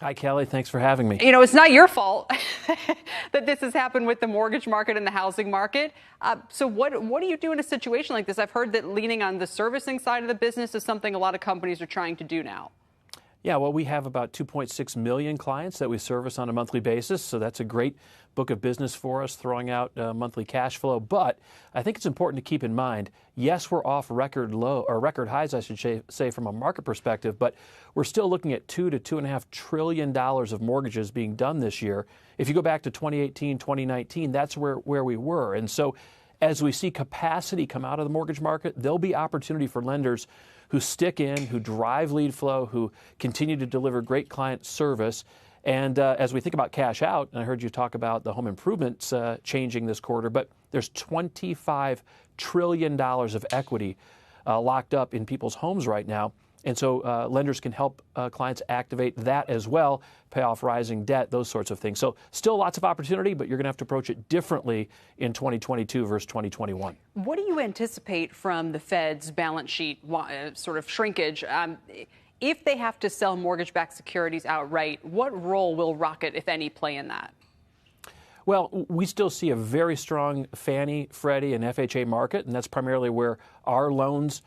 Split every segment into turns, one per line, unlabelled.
Hi, Kelly. Thanks for having me.
You know, it's not your fault that this has happened with the mortgage market and the housing market. So what do you do in a situation like this? I've heard that leaning on the servicing side of the business is something a lot of companies are trying to do now.
Yeah, well, we have about 2.6 million clients that we service on a monthly basis, so that's a great book of business for us, throwing out monthly cash flow. But I think it's important to keep in mind, yes, we're off record low or record highs, I should say, from a market perspective, but we're still looking at $2 to $2.5 trillion of mortgages being done this year. If you go back to 2018, 2019, that's where we were. And so as we see capacity come out of the mortgage market, there'll be opportunity for lenders who stick in, who drive lead flow, who continue to deliver great client service. And as we think about cash out, and I heard you talk about the home improvements changing this quarter, but there's $25 trillion of equity locked up in people's homes right now. And so lenders can help clients activate that as well, pay off rising debt, those sorts of things. So still lots of opportunity, but you're going to have to approach it differently in 2022 versus 2021.
What do you anticipate from the Fed's balance sheet sort of shrinkage? If they have to sell mortgage-backed securities outright, what role will Rocket, if any, play in that?
Well, we still see a very strong Fannie, Freddie, and FHA market, and that's primarily where our loans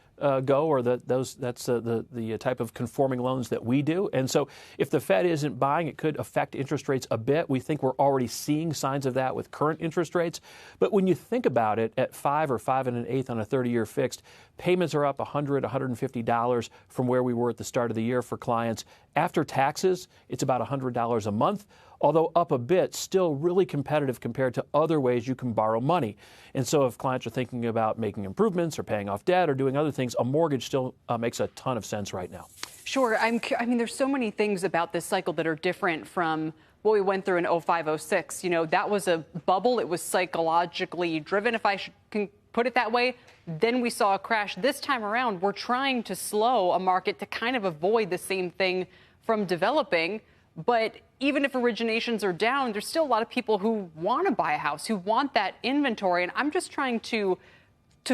go, or that's the type of conforming loans that we do. And so if the Fed isn't buying, it could affect interest rates a bit. We think we're already seeing signs of that with current interest rates. But when you think about it, at 5 or 5 1/8 on a 30-year fixed, payments are up $100, $150 from where we were at the start of the year for clients. After taxes, it's about $100 a month, although up a bit, still really competitive compared to other ways you can borrow money. And so if clients are thinking about making improvements or paying off debt or doing other things, a mortgage still makes a ton of sense right now.
Sure. I mean, there's so many things about this cycle that are different from what we went through in 05, 06. You know, that was a bubble. It was psychologically driven, if I can put it that way. Then we saw a crash. This time around, we're trying to slow a market to kind of avoid the same thing from developing. But even if originations are down, there's still a lot of people who want to buy a house, who want that inventory. And I'm just trying to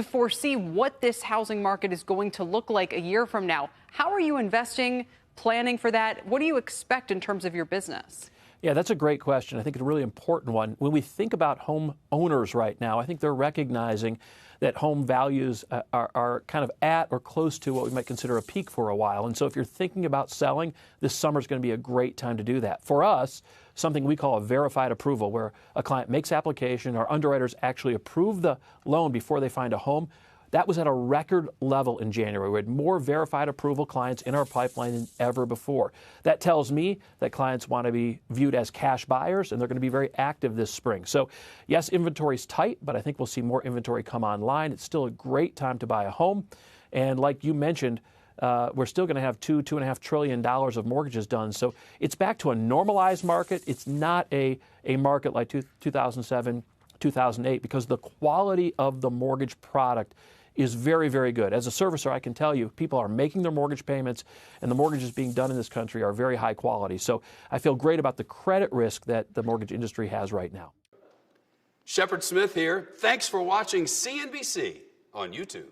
foresee what this housing market is going to look like a year from now. How are you investing, planning for that? What do you expect in terms of your business?
Yeah, that's a great question. I think it's a really important one. When we think about home owners right now, I think they're recognizing that home values are kind of at or close to what we might consider a peak for a while. And so if you're thinking about selling, this summer is going to be a great time to do that. For us, something we call a verified approval, where a client makes application, our underwriters actually approve the loan before they find a home. That was at a record level in January. We had more verified approval clients in our pipeline than ever before. That tells me that clients want to be viewed as cash buyers, and they're going to be very active this spring. So, yes, inventory's tight, but I think we'll see more inventory come online. It's still a great time to buy a home. And like you mentioned, we're still going to have $2.5 trillion of mortgages done. So it's back to a normalized market. It's not a market like 2007, 2008, because the quality of the mortgage product is very, very good. As a servicer, I can tell you, people are making their mortgage payments, and the mortgages being done in this country are very high quality. So I feel great about the credit risk that the mortgage industry has right now.
Shepard Smith here. Thanks for watching CNBC on YouTube.